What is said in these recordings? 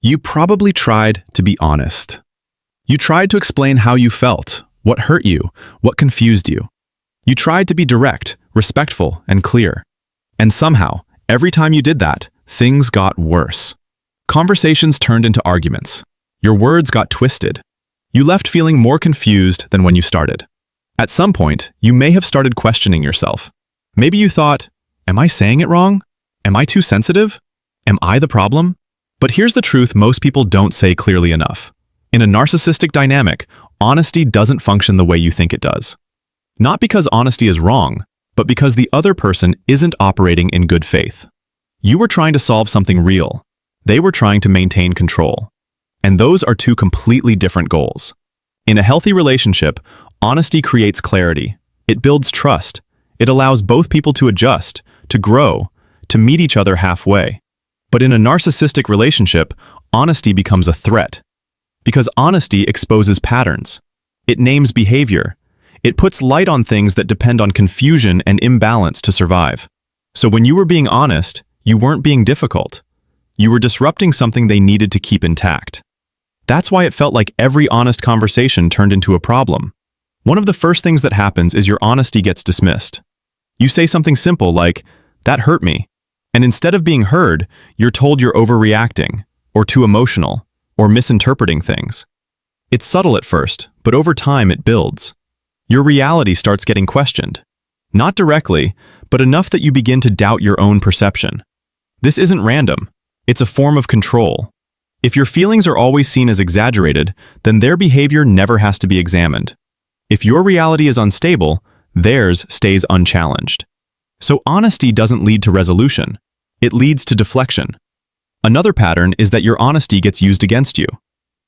You probably tried to be honest. You tried to explain how you felt, what hurt you, what confused you. You tried to be direct, respectful, and clear. And somehow, every time you did that, things got worse. Conversations turned into arguments. Your words got twisted. You left feeling more confused than when you started. At some point, you may have started questioning yourself. Maybe you thought, am I saying it wrong? Am I too sensitive? Am I the problem? But here's the truth most people don't say clearly enough. In a narcissistic dynamic, honesty doesn't function the way you think it does. Not because honesty is wrong, but because the other person isn't operating in good faith. You were trying to solve something real. They were trying to maintain control. And those are two completely different goals. In a healthy relationship, honesty creates clarity. It builds trust. It allows both people to adjust, to grow, to meet each other halfway. But in a narcissistic relationship, honesty becomes a threat. Because honesty exposes patterns. It names behavior. It puts light on things that depend on confusion and imbalance to survive. So when you were being honest, you weren't being difficult. You were disrupting something they needed to keep intact. That's why it felt like every honest conversation turned into a problem. One of the first things that happens is your honesty gets dismissed. You say something simple like, "That hurt me." And instead of being heard, you're told you're overreacting, or too emotional, or misinterpreting things. It's subtle at first, but over time it builds. Your reality starts getting questioned. Not directly, but enough that you begin to doubt your own perception. This isn't random. It's a form of control. If your feelings are always seen as exaggerated, then their behavior never has to be examined. If your reality is unstable, theirs stays unchallenged. So honesty doesn't lead to resolution. It leads to deflection. Another pattern is that your honesty gets used against you.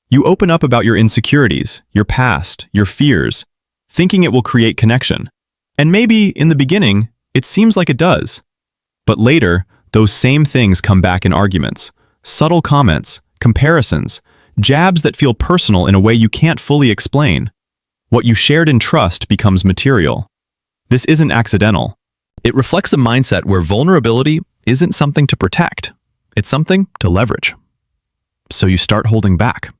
You open up about your insecurities, your past, your fears, thinking it will create connection. And maybe, in the beginning, it seems like it does. But later, those same things come back in arguments, subtle comments, comparisons, jabs that feel personal in a way you can't fully explain. What you shared in trust becomes material. This isn't accidental. It reflects a mindset where vulnerability isn't something to protect. It's something to leverage. So you start holding back.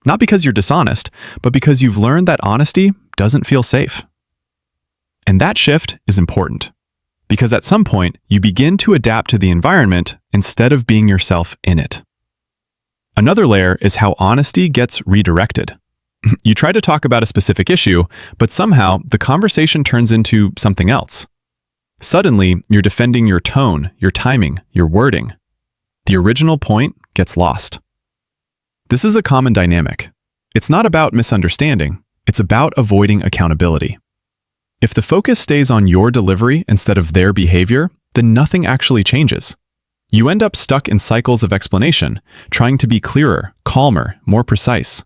Not because you're dishonest, but because you've learned that honesty doesn't feel safe. And that shift is important. Because at some point, you begin to adapt to the environment instead of being yourself in it. Another layer is how honesty gets redirected. You try to talk about a specific issue, but somehow the conversation turns into something else. Suddenly, you're defending your tone, your timing, your wording. The original point gets lost. This is a common dynamic. It's not about misunderstanding, it's about avoiding accountability. If the focus stays on your delivery instead of their behavior, then nothing actually changes. You end up stuck in cycles of explanation, trying to be clearer, calmer, more precise.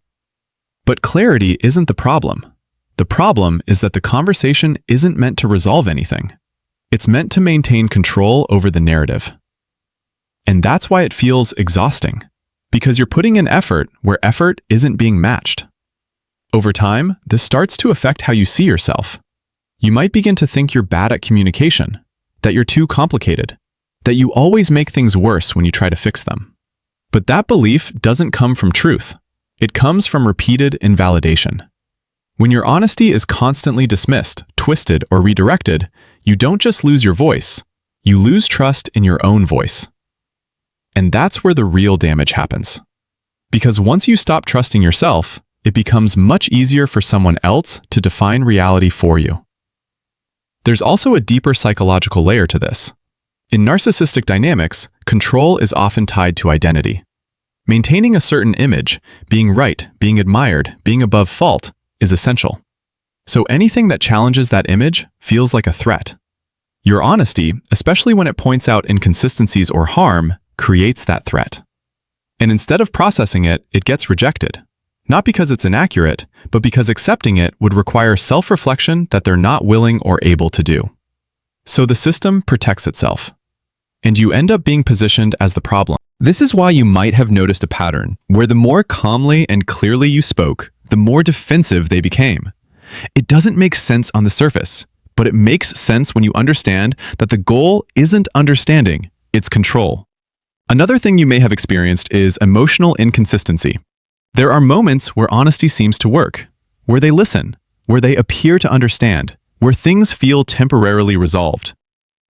But clarity isn't the problem. The problem is that the conversation isn't meant to resolve anything. It's meant to maintain control over the narrative. And that's why it feels exhausting, because you're putting in effort where effort isn't being matched. Over time, this starts to affect how you see yourself. You might begin to think you're bad at communication, that you're too complicated, that you always make things worse when you try to fix them. But that belief doesn't come from truth. It comes from repeated invalidation. When your honesty is constantly dismissed, twisted, or redirected, you don't just lose your voice, you lose trust in your own voice. And that's where the real damage happens. Because once you stop trusting yourself, it becomes much easier for someone else to define reality for you. There's also a deeper psychological layer to this. In narcissistic dynamics, control is often tied to identity. Maintaining a certain image, being right, being admired, being above fault, is essential. So anything that challenges that image feels like a threat. Your honesty, especially when it points out inconsistencies or harm, creates that threat. And instead of processing it, it gets rejected. Not because it's inaccurate, but because accepting it would require self-reflection that they're not willing or able to do. So the system protects itself. And you end up being positioned as the problem. This is why you might have noticed a pattern where the more calmly and clearly you spoke, the more defensive they became. It doesn't make sense on the surface, but it makes sense when you understand that the goal isn't understanding, it's control. Another thing you may have experienced is emotional inconsistency. There are moments where honesty seems to work, where they listen, where they appear to understand, where things feel temporarily resolved.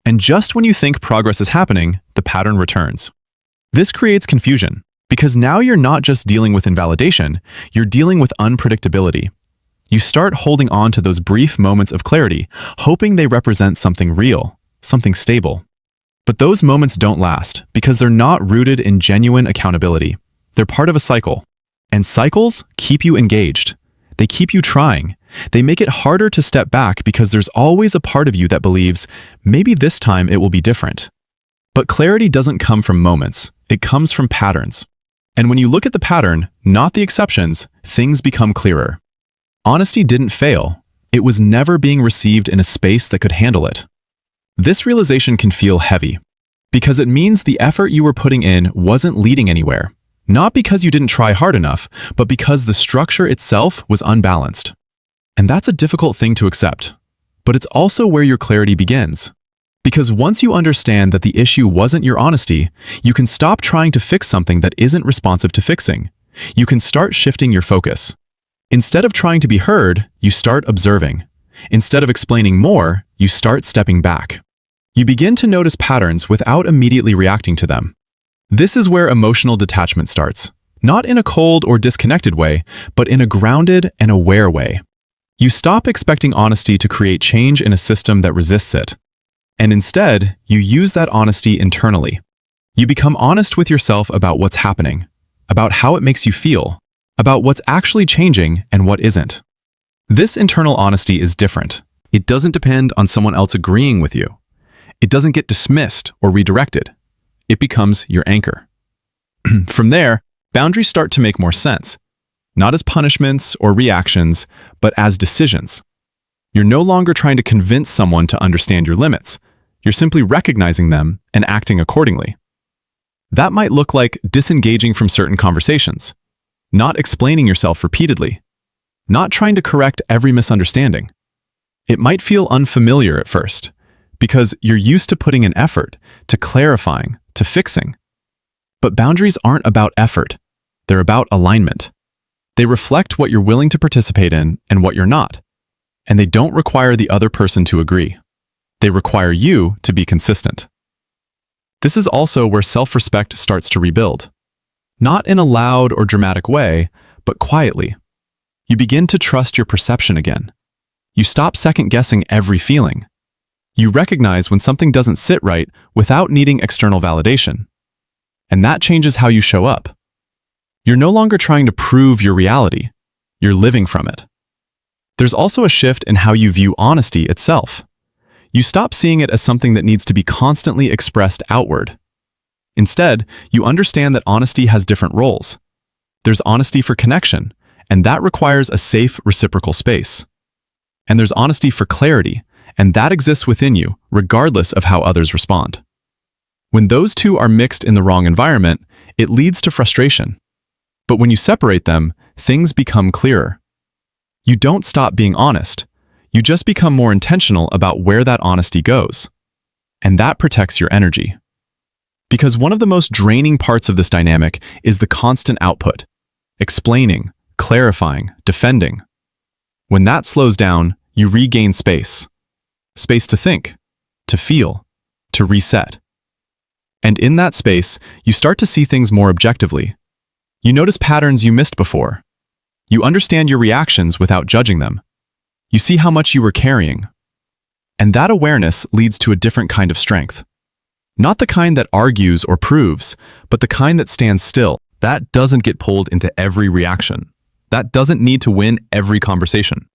And just when you think progress is happening, the pattern returns. This creates confusion, because now you're not just dealing with invalidation, you're dealing with unpredictability. You start holding on to those brief moments of clarity, hoping they represent something real, something stable. But those moments don't last, because they're not rooted in genuine accountability. They're part of a cycle. And cycles keep you engaged. They keep you trying. They make it harder to step back because there's always a part of you that believes, maybe this time it will be different. But clarity doesn't come from moments. It comes from patterns. And when you look at the pattern, not the exceptions, things become clearer. Honesty didn't fail. It was never being received in a space that could handle it. This realization can feel heavy, because it means the effort you were putting in wasn't leading anywhere. Not because you didn't try hard enough, but because the structure itself was unbalanced. And that's a difficult thing to accept. But it's also where your clarity begins. Because once you understand that the issue wasn't your honesty, you can stop trying to fix something that isn't responsive to fixing. You can start shifting your focus. Instead of trying to be heard, you start observing. Instead of explaining more, you start stepping back. You begin to notice patterns without immediately reacting to them. This is where emotional detachment starts, not in a cold or disconnected way, but in a grounded and aware way. You stop expecting honesty to create change in a system that resists it. And instead, you use that honesty internally. You become honest with yourself about what's happening, about how it makes you feel, about what's actually changing and what isn't. This internal honesty is different. It doesn't depend on someone else agreeing with you. It doesn't get dismissed or redirected. It becomes your anchor. From there, boundaries start to make more sense, not as punishments or reactions, but as decisions. You're no longer trying to convince someone to understand your limits. You're simply recognizing them and acting accordingly. That might look like disengaging from certain conversations, not explaining yourself repeatedly, not trying to correct every misunderstanding. It might feel unfamiliar at first, because you're used to putting in effort, to clarifying, to fixing. But boundaries aren't about effort. They're about alignment. They reflect what you're willing to participate in and what you're not. And they don't require the other person to agree. They require you to be consistent. This is also where self-respect starts to rebuild. Not in a loud or dramatic way, but quietly. You begin to trust your perception again. You stop second-guessing every feeling. You recognize when something doesn't sit right without needing external validation. And that changes how you show up. You're no longer trying to prove your reality. You're living from it. There's also a shift in how you view honesty itself. You stop seeing it as something that needs to be constantly expressed outward. Instead, you understand that honesty has different roles. There's honesty for connection, and that requires a safe, reciprocal space. And there's honesty for clarity, and that exists within you, regardless of how others respond. When those two are mixed in the wrong environment, it leads to frustration. But when you separate them, things become clearer. You don't stop being honest. You just become more intentional about where that honesty goes. And that protects your energy. Because one of the most draining parts of this dynamic is the constant output. Explaining, clarifying, defending. When that slows down, you regain space. Space to think, to feel, to reset. And in that space, you start to see things more objectively. You notice patterns you missed before. You understand your reactions without judging them. You see how much you were carrying. And that awareness leads to a different kind of strength. Not the kind that argues or proves, but the kind that stands still. That doesn't get pulled into every reaction. That doesn't need to win every conversation.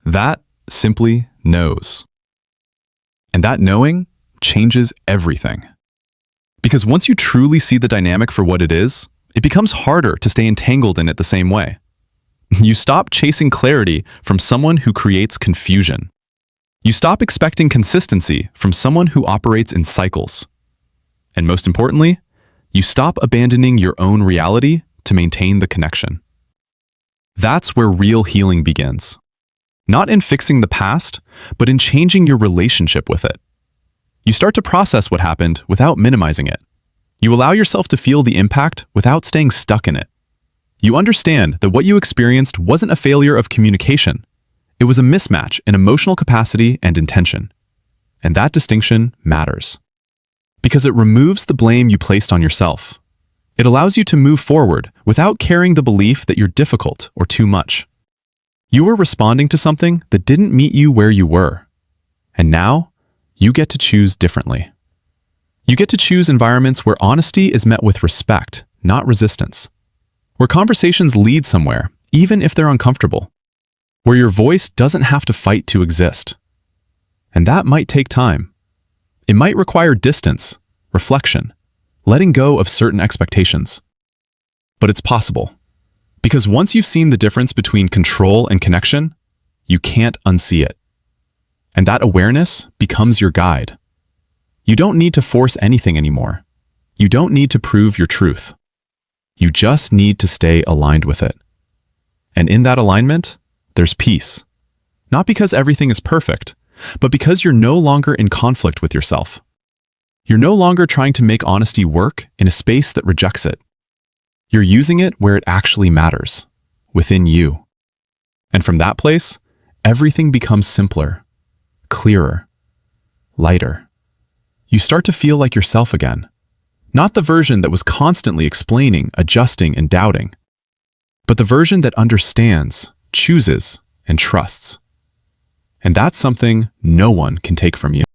That simply knows. And that knowing changes everything. Because once you truly see the dynamic for what it is, it becomes harder to stay entangled in it the same way. You stop chasing clarity from someone who creates confusion. You stop expecting consistency from someone who operates in cycles. And most importantly, you stop abandoning your own reality to maintain the connection. That's where real healing begins. Not in fixing the past, but in changing your relationship with it. You start to process what happened without minimizing it. You allow yourself to feel the impact without staying stuck in it. You understand that what you experienced wasn't a failure of communication. It was a mismatch in emotional capacity and intention. And that distinction matters. Because it removes the blame you placed on yourself. It allows you to move forward without carrying the belief that you're difficult or too much. You were responding to something that didn't meet you where you were. And now, you get to choose differently. You get to choose environments where honesty is met with respect, not resistance. Where conversations lead somewhere, even if they're uncomfortable. Where your voice doesn't have to fight to exist. And that might take time. It might require distance, reflection, letting go of certain expectations. But it's possible. Because once you've seen the difference between control and connection, you can't unsee it. And that awareness becomes your guide. You don't need to force anything anymore. You don't need to prove your truth. You just need to stay aligned with it. And in that alignment, there's peace. Not because everything is perfect, but because you're no longer in conflict with yourself. You're no longer trying to make honesty work in a space that rejects it. You're using it where it actually matters, within you. And from that place, everything becomes simpler, clearer, lighter. You start to feel like yourself again. Not the version that was constantly explaining, adjusting, and doubting, but the version that understands, chooses, and trusts. And that's something no one can take from you.